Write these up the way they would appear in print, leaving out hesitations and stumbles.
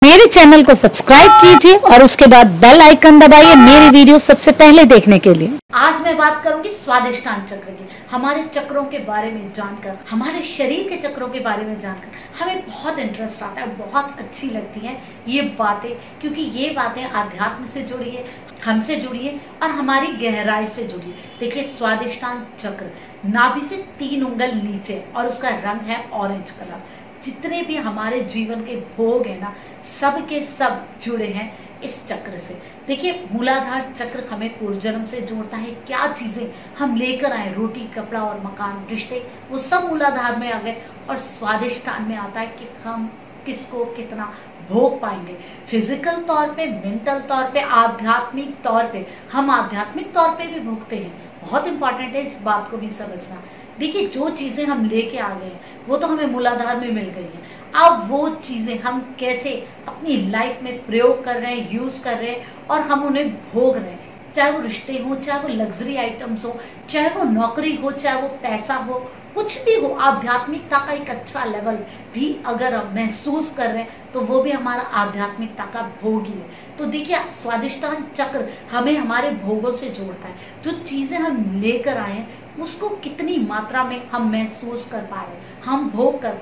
मेरे चैनल को सब्सक्राइब कीजिए और उसके बाद बेल आइकन दबाइए मेरी वीडियो सबसे पहले देखने के लिए। आज मैं बात करूंगी स्वादिष्टान चक्र की। हमारे चक्रों के बारे में जानकर, हमारे शरीर के चक्रों के बारे में जानकर हमें बहुत इंटरेस्ट आता है, बहुत अच्छी लगती हैं ये बातें, क्योंकि ये बातें आध्यात्म से जुड़ी है, हमसे जुड़ी है और हमारी गहराई से जुड़ी है। देखिए, स्वादिष्टान चक्र नाभि से 3 उंगल नीचे और उसका रंग है ऑरेंज कलर। जितने भी हमारे जीवन के भोग है ना, सब के सब जुड़े हैं इस चक्र से। देखिए, मूलाधार चक्र हमें पूर्व जन्म से जोड़ता है। क्या चीजें हम लेकर आए, रोटी, कपड़ा और मकान, रिश्ते, वो सब मूलाधार में आ गए। और स्वादिष्टान में आता है कि हम किसको कितना भोग पाएंगे, फिजिकल तौर पे, मेंटल तौर पे, आध्यात्मिक तौर पे। हम आध्यात्मिक तौर पे भी भोगते हैं। बहुत इंपॉर्टेंट है इस बात को भी समझना। देखिए, जो चीजें हम लेके आ गए वो तो हमें मूलाधार में मिल गई है। अब वो चीजें हम कैसे अपनी लाइफ में प्रयोग कर रहे हैं, यूज कर रहे हैं और हम उन्हें भोग रहे हैं, चाहे वो रिश्ते हो, चाहे वो लग्जरी आइटम्स हो, चाहे वो नौकरी हो, चाहे वो पैसा हो, कुछ भी हो। आध्यात्मिकता का एक अच्छा लेवल भी अगर हम महसूस कर रहे हैं तो वो भी हमारा आध्यात्मिकता का भोग ही है। तो देखिए, स्वादिष्टान चक्र हमें हमारे भोगों से जोड़ता है। जो चीजें हम लेकर आए हैं उसको कितनी मात्रा में हम महसूस कर पा रहे हैं, हम भोग कर,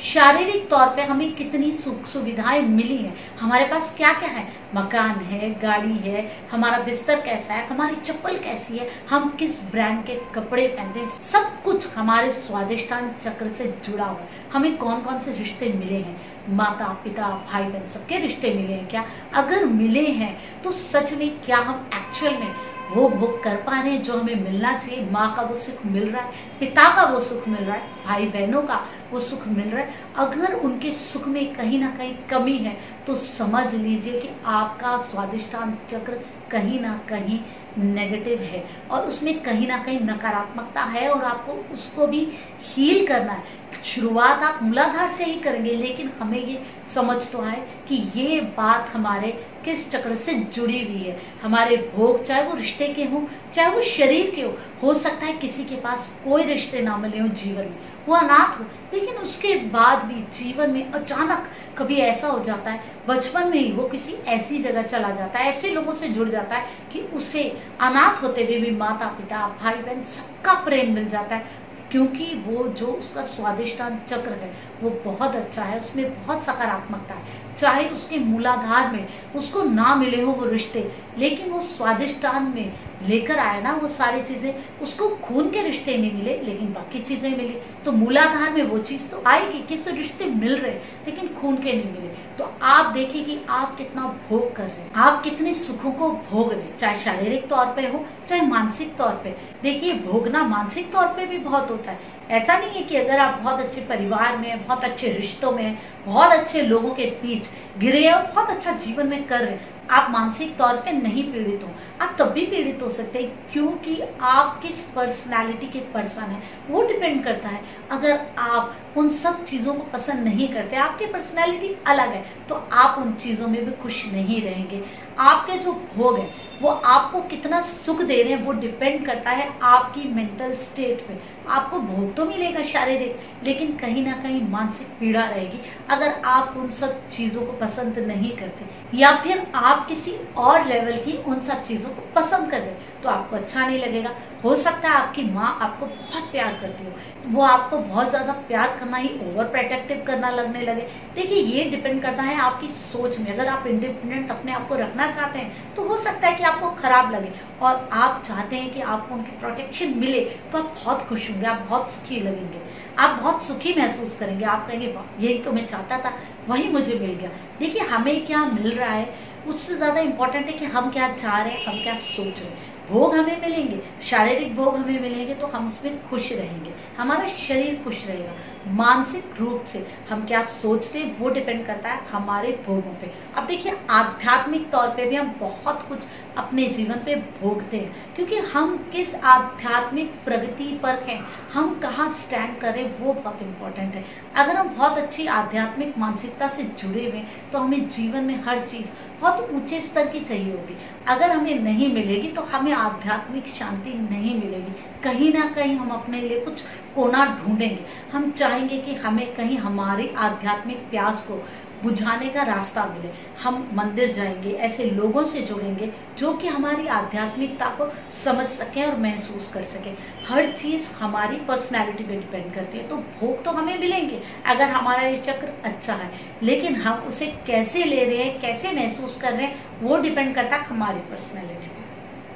शारीरिक तौर पे हमें कितनी सुख सुविधाएं मिली हैं, हमारे पास क्या क्या है, मकान है, गाड़ी है, हमारा बिस्तर कैसा है, हमारी चप्पल कैसी है, हम किस ब्रांड के कपड़े पहनते हैं, सब कुछ हमारे स्वादिष्टान चक्र से जुड़ा हुआ है। हमें कौन कौन से रिश्ते मिले हैं, माता पिता भाई बहन सबके रिश्ते मिले हैं क्या? अगर मिले हैं तो सच में क्या हम एक्चुअल में वो भोग कर पा रहे हैं जो हमें मिलना चाहिए? माँ का वो सुख मिल रहा है, पिता का वो सुख मिल रहा है, भाई बहनों का वो सुख मिल रहा है? अगर उनके सुख में कहीं ना कहीं कमी है तो समझ लीजिए कि आपका स्वादिष्टान चक्र कहीं ना कहीं नेगेटिव है और उसमें कहीं ना कहीं नकारात्मकता है और आपको उसको भी हील करना है। शुरुआत आप मूलाधार से ही करेंगे, लेकिन हमें ये समझ तो आए कि ये बात हमारे किस चक्र से जुड़ी हुई है। हमारे भोग, चाहे वो रिश्ते के हों, चाहे वो शरीर के हो सकता है किसी के पास कोई रिश्ते ना मिले हो जीवन में, वो अनाथ हो, लेकिन उसके बाद भी जीवन में अचानक कभी ऐसा हो जाता है, बचपन में ही वो किसी ऐसी जगह चला जाता है, ऐसे लोगों से जुड़ जाता है कि उसे अनाथ होते हुए भी माता पिता भाई बहन सबका प्रेम मिल जाता है, क्योंकि वो जो उसका स्वादिष्टान चक्र है वो बहुत अच्छा है, उसमें बहुत सकारात्मकता है। चाहे उसके मूलाधार में उसको ना मिले हो वो रिश्ते, लेकिन वो स्वादिष्टान में लेकर आया ना वो सारी चीजें, उसको खून के रिश्ते नहीं मिले लेकिन बाकी चीजें मिली, तो मूलाधार में वो चीज तो आएगी कि इससे रिश्ते मिल रहे लेकिन खून के नहीं मिले। तो आप देखिए कि आप कितना भोग कर रहे हैं, आप कितने सुखों को भोग रहे हैं, चाहे शारीरिक तौर पे हो चाहे मानसिक तौर पे। देखिए, भोगना मानसिक तौर पे भी बहुत होता है। ऐसा नहीं है कि अगर आप बहुत अच्छे परिवार में, बहुत अच्छे रिश्तों में, बहुत अच्छे लोगों के बीच गिरे और बहुत अच्छा जीवन में कर रहे हैं, आप मानसिक तौर पे नहीं पीड़ित हो। आप तब भी पीड़ित हो सकते हैं, क्योंकि आप किस पर्सनालिटी के पर्सन है वो डिपेंड करता है। अगर आप उन सब चीज़ों को पसंद नहीं करते, आपकी पर्सनालिटी अलग है, तो आप उन चीज़ों में भी खुश नहीं रहेंगे। आपके जो भोग है वो आपको कितना सुख दे रहे हैं वो डिपेंड करता है आपकी मेंटल स्टेट पे। आपको भोग तो मिलेगा शारीरिक, लेकिन कहीं ना कहीं मानसिक पीड़ा रहेगी अगर आप उन सब चीज़ों को पसंद नहीं करते, या फिर आप किसी और लेवल की उन सब चीज़ों को पसंद कर दे तो आपको अच्छा नहीं लगेगा। हो सकता है आपकी माँ आपको बहुत प्यार करती हो, वो आपको बहुत ज़्यादा प्यार करना ही ओवर प्रोटेक्टिव करना लगने लगे। देखिए, ये डिपेंड करता है आपकी सोच में। अगर आप इंडिपेंडेंट अपने आप को रखना चाहते हैं तो हो सकता है कि आपको खराब लगे, और आप चाहते हैं कि आपको उनकी प्रोटेक्शन मिले तो आप बहुत खुश होंगे, आप बहुत सुखी लगेंगे, आप बहुत सुखी महसूस करेंगे। आप कहेंगे वाह, यही तो मैं चाहता था, वही मुझे मिल गया। देखिए, हमें क्या मिल रहा है उससे ज़्यादा इम्पोर्टेंट है कि हम क्या चाह रहे हैं, हम क्या सोच रहे हैं। भोग हमें मिलेंगे, शारीरिक भोग हमें मिलेंगे तो हम उसमें खुश रहेंगे, हमारा शरीर खुश रहेगा। मानसिक रूप से हम क्या सोचते हैं वो डिपेंड करता है हमारे भोगों पे। अब देखिए, आध्यात्मिक तौर पे भी हम बहुत कुछ अपने जीवन पे भोगते हैं, क्योंकि हम किस आध्यात्मिक प्रगति पर हैं, हम कहाँ स्टैंड करें वो बहुत इंपॉर्टेंट है। अगर हम बहुत अच्छी आध्यात्मिक मानसिकता से जुड़े हुए तो हमें जीवन में हर चीज़ बहुत ऊंचे स्तर की चाहिए होगी। अगर हमें नहीं मिलेगी तो हमें आध्यात्मिक शांति नहीं मिलेगी, कहीं ना कहीं हम अपने लिए कुछ कोना ढूंढेंगे। हम चाहेंगे कि हमें कहीं हमारी आध्यात्मिक प्यास को बुझाने का रास्ता मिले। हम मंदिर जाएंगे, ऐसे लोगों से जुड़ेंगे जो कि हमारी आध्यात्मिकता को समझ सकें और महसूस कर सकें। हर चीज़ हमारी पर्सनैलिटी पे डिपेंड करती है। तो भोग तो हमें मिलेंगे अगर हमारा ये चक्र अच्छा है, लेकिन हम उसे कैसे ले रहे हैं, कैसे महसूस कर रहे हैं, वो डिपेंड करता है हमारी पर्सनैलिटी पे।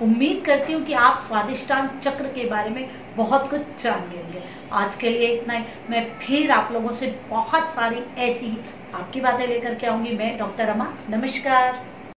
उम्मीद करती हूँ कि आप स्वादिष्टान चक्र के बारे में बहुत कुछ जान गए। आज के लिए इतना ही। मैं फिर आप लोगों से बहुत सारी ऐसी आपकी बातें लेकर के आऊँगी। मैं डॉक्टर रमा। नमस्कार।